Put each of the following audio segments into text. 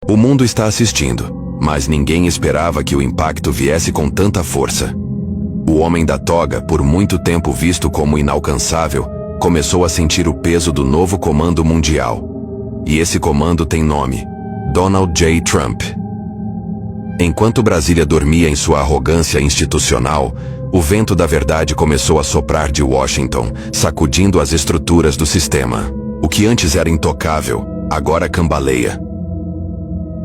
O mundo está assistindo, mas ninguém esperava que o impacto viesse com tanta força. O homem da toga, por muito tempo visto como inalcançável, começou a sentir o peso do novo comando mundial. E esse comando tem nome: Donald J. Trump. Enquanto Brasília dormia em sua arrogância institucional, o vento da verdade começou a soprar de Washington, sacudindo as estruturas do sistema. O que antes era intocável, agora cambaleia.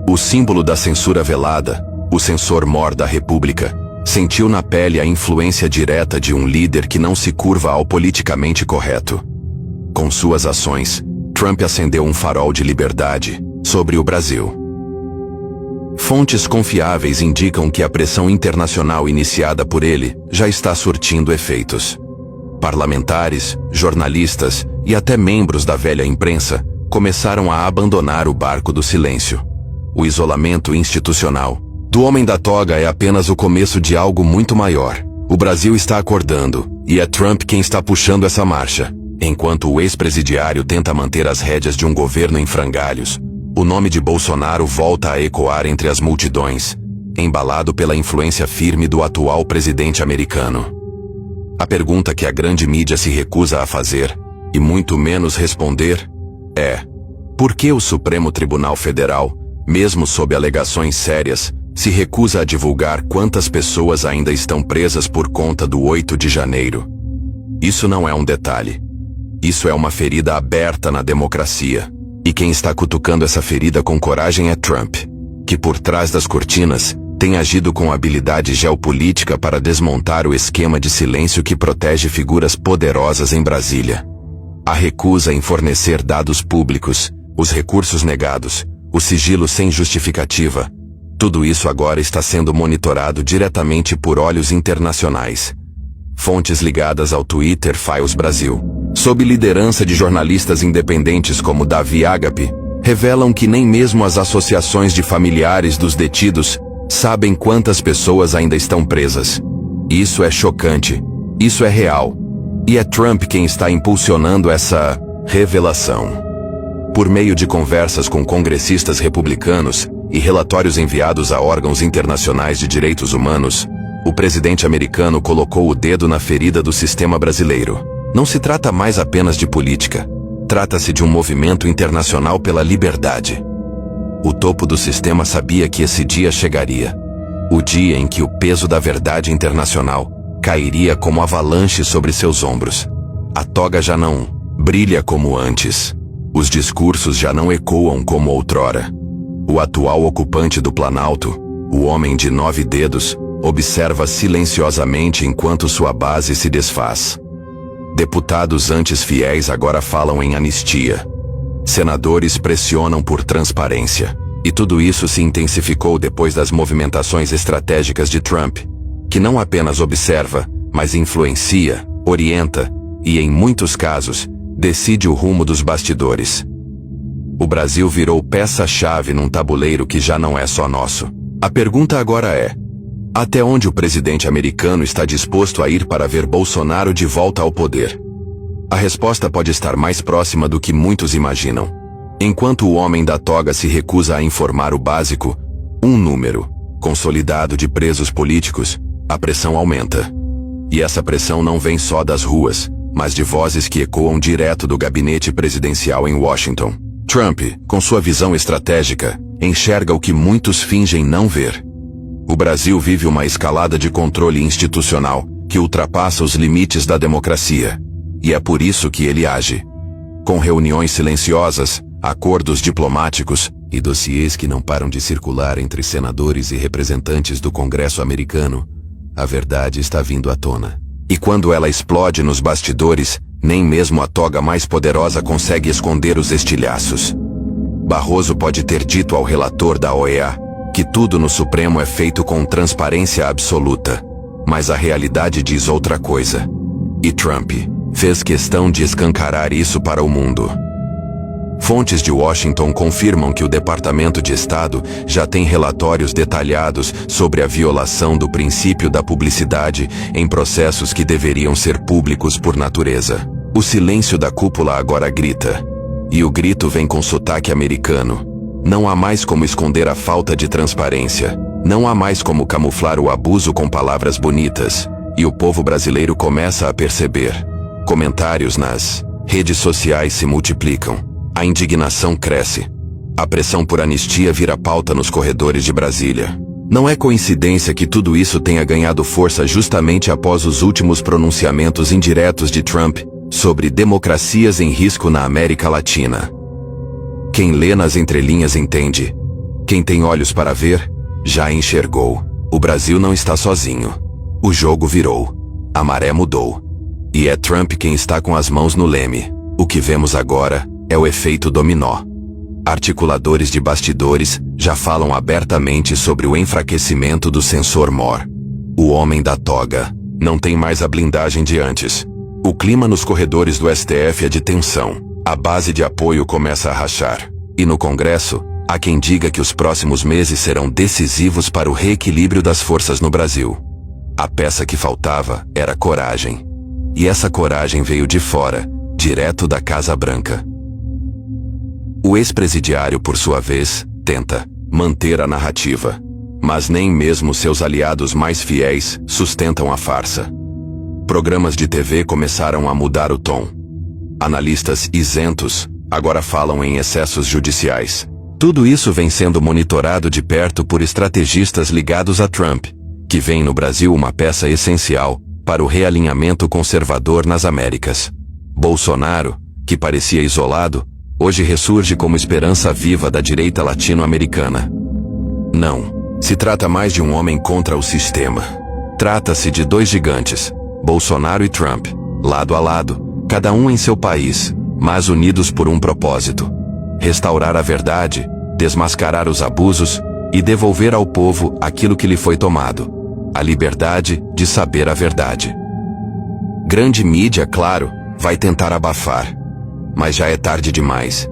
O símbolo da censura velada, o censor-mor da República, sentiu na pele a influência direta de um líder que não se curva ao politicamente correto. Com suas ações, Trump acendeu um farol de liberdade sobre o Brasil. Fontes confiáveis indicam que a pressão internacional iniciada por ele já está surtindo efeitos. Parlamentares, jornalistas e até membros da velha imprensa começaram a abandonar o barco do silêncio. O isolamento institucional do homem da toga é apenas o começo de algo muito maior. O Brasil está acordando, e é Trump quem está puxando essa marcha. Enquanto o ex-presidiário tenta manter as rédeas de um governo em frangalhos, o nome de Bolsonaro volta a ecoar entre as multidões, embalado pela influência firme do atual presidente americano. A pergunta que a grande mídia se recusa a fazer, e muito menos responder, é: por que o Supremo Tribunal Federal, mesmo sob alegações sérias, se recusa a divulgar quantas pessoas ainda estão presas por conta do 8 de janeiro? Isso não é um detalhe. Isso é uma ferida aberta na democracia. E quem está cutucando essa ferida com coragem é Trump, que por trás das cortinas tem agido com habilidade geopolítica para desmontar o esquema de silêncio que protege figuras poderosas em Brasília. A recusa em fornecer dados públicos, os recursos negados, o sigilo sem justificativa, tudo isso agora está sendo monitorado diretamente por olhos internacionais. Fontes ligadas ao Twitter Files Brasil, sob liderança de jornalistas independentes como Davi Agape, revelam que nem mesmo as associações de familiares dos detidos sabem quantas pessoas ainda estão presas. Isso é chocante. Isso é real. E é Trump quem está impulsionando essa revelação. Por meio de conversas com congressistas republicanos e relatórios enviados a órgãos internacionais de direitos humanos, o presidente americano colocou o dedo na ferida do sistema brasileiro. Não se trata mais apenas de política. Trata-se de um movimento internacional pela liberdade. O topo do sistema sabia que esse dia chegaria. O dia em que o peso da verdade internacional cairia como avalanche sobre seus ombros. A toga já não brilha como antes. Os discursos já não ecoam como outrora. O atual ocupante do Planalto, o homem de 9 dedos, observa silenciosamente enquanto sua base se desfaz. Deputados antes fiéis agora falam em anistia. Senadores pressionam por transparência. E tudo isso se intensificou depois das movimentações estratégicas de Trump, que não apenas observa, mas influencia, orienta e, em muitos casos, decide o rumo dos bastidores. O Brasil virou peça-chave num tabuleiro que já não é só nosso. A pergunta agora é: até onde o presidente americano está disposto a ir para ver Bolsonaro de volta ao poder? A resposta pode estar mais próxima do que muitos imaginam. Enquanto o homem da toga se recusa a informar o básico, um número consolidado de presos políticos, a pressão aumenta. E essa pressão não vem só das ruas, mas de vozes que ecoam direto do gabinete presidencial em Washington. Trump, com sua visão estratégica, enxerga o que muitos fingem não ver. O Brasil vive uma escalada de controle institucional que ultrapassa os limites da democracia. E é por isso que ele age. Com reuniões silenciosas, acordos diplomáticos e dossiês que não param de circular entre senadores e representantes do Congresso americano, a verdade está vindo à tona. E quando ela explode nos bastidores, nem mesmo a toga mais poderosa consegue esconder os estilhaços. Barroso pode ter dito ao relator da OEA que tudo no Supremo é feito com transparência absoluta, mas a realidade diz outra coisa. E Trump fez questão de escancarar isso para o mundo. Fontes de Washington confirmam que o Departamento de Estado já tem relatórios detalhados sobre a violação do princípio da publicidade em processos que deveriam ser públicos por natureza. O silêncio da cúpula agora grita. E o grito vem com sotaque americano. Não há mais como esconder a falta de transparência. Não há mais como camuflar o abuso com palavras bonitas. E o povo brasileiro começa a perceber. Comentários nas redes sociais se multiplicam. A indignação cresce. A pressão por anistia vira pauta nos corredores de Brasília. Não é coincidência que tudo isso tenha ganhado força justamente após os últimos pronunciamentos indiretos de Trump sobre democracias em risco na América Latina. Quem lê nas entrelinhas entende. Quem tem olhos para ver, já enxergou. O Brasil não está sozinho. O jogo virou. A maré mudou. E é Trump quem está com as mãos no leme. O que vemos agora é o efeito dominó. Articuladores de bastidores já falam abertamente sobre o enfraquecimento do censor Mor. O homem da toga não tem mais a blindagem de antes. O clima nos corredores do STF é de tensão. A base de apoio começa a rachar. E no Congresso, há quem diga que os próximos meses serão decisivos para o reequilíbrio das forças no Brasil. A peça que faltava era coragem. E essa coragem veio de fora, direto da Casa Branca. O ex-presidiário, por sua vez, tenta manter a narrativa. Mas nem mesmo seus aliados mais fiéis sustentam a farsa. Programas de TV começaram a mudar o tom. Analistas isentos agora falam em excessos judiciais. Tudo isso vem sendo monitorado de perto por estrategistas ligados a Trump, que vem no Brasil uma peça essencial para o realinhamento conservador nas Américas. Bolsonaro, que parecia isolado, hoje ressurge como esperança viva da direita latino-americana. Não, se trata mais de um homem contra o sistema. Trata-se de dois gigantes, Bolsonaro e Trump, lado a lado, cada um em seu país, mas unidos por um propósito: restaurar a verdade, desmascarar os abusos e devolver ao povo aquilo que lhe foi tomado: a liberdade de saber a verdade. Grande mídia, claro, vai tentar abafar. Mas já é tarde demais.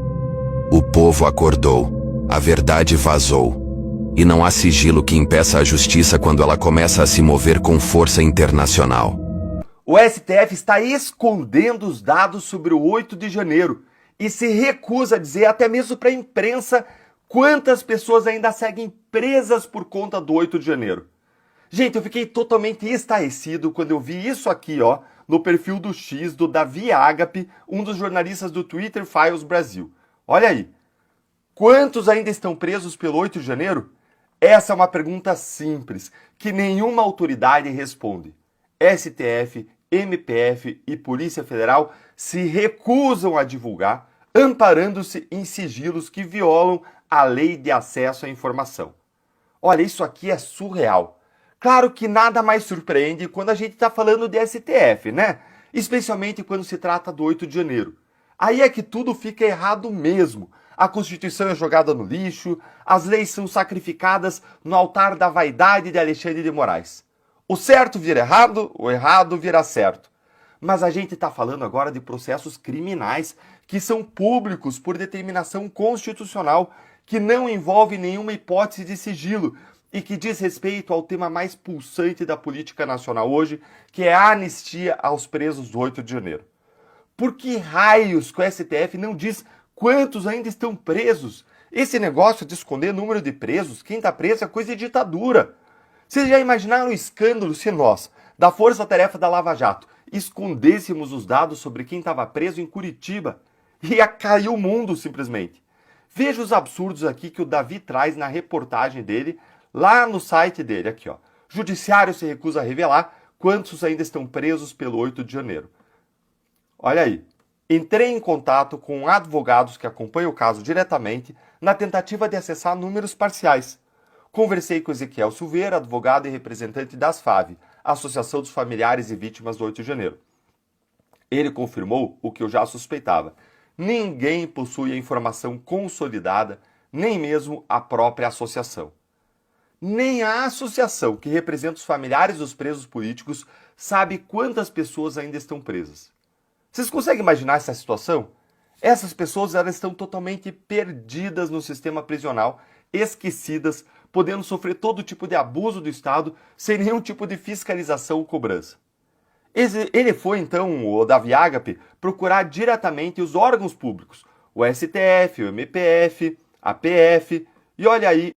O povo acordou. A verdade vazou. E não há sigilo que impeça a justiça quando ela começa a se mover com força internacional. O STF está escondendo os dados sobre o 8 de janeiro e se recusa a dizer, até mesmo para a imprensa, quantas pessoas ainda seguem presas por conta do 8 de janeiro. Gente, eu fiquei totalmente estarrecido quando eu vi isso aqui, ó, no perfil do X, do Davi Agape, um dos jornalistas do Twitter Files Brasil. Olha aí. Quantos ainda estão presos pelo 8 de janeiro? Essa é uma pergunta simples, que nenhuma autoridade responde. STF, MPF e Polícia Federal se recusam a divulgar, amparando-se em sigilos que violam a lei de acesso à informação. Olha, isso aqui é surreal. Claro que nada mais surpreende quando a gente está falando de STF, né? Especialmente quando se trata do 8 de janeiro. Aí é que tudo fica errado mesmo. A Constituição é jogada no lixo, as leis são sacrificadas no altar da vaidade de Alexandre de Moraes. O certo vira errado, o errado vira certo. Mas a gente está falando agora de processos criminais que são públicos por determinação constitucional, que não envolve nenhuma hipótese de sigilo, e que diz respeito ao tema mais pulsante da política nacional hoje, que é a anistia aos presos do 8 de janeiro. Por que raios que o STF não diz quantos ainda estão presos? Esse negócio de esconder número de presos, quem está preso é coisa de ditadura. Vocês já imaginaram o escândalo se nós, da Força Tarefa da Lava Jato, escondêssemos os dados sobre quem estava preso em Curitiba? Ia cair o mundo, simplesmente. Veja os absurdos aqui que o Davi traz na reportagem dele, lá no site dele, aqui ó. Judiciário se recusa a revelar quantos ainda estão presos pelo 8 de janeiro. Olha aí. Entrei em contato com advogados que acompanham o caso diretamente na tentativa de acessar números parciais. Conversei com Ezequiel Silveira, advogado e representante das FAV, Associação dos Familiares e Vítimas do 8 de janeiro. Ele confirmou o que eu já suspeitava. Ninguém possui a informação consolidada, nem mesmo a própria associação. Nem a associação que representa os familiares dos presos políticos sabe quantas pessoas ainda estão presas. Vocês conseguem imaginar essa situação? Essas pessoas elas estão totalmente perdidas no sistema prisional, esquecidas, podendo sofrer todo tipo de abuso do Estado sem nenhum tipo de fiscalização ou cobrança. Ele foi, então, o Davi Agape, procurar diretamente os órgãos públicos, o STF, o MPF, a PF, e olha aí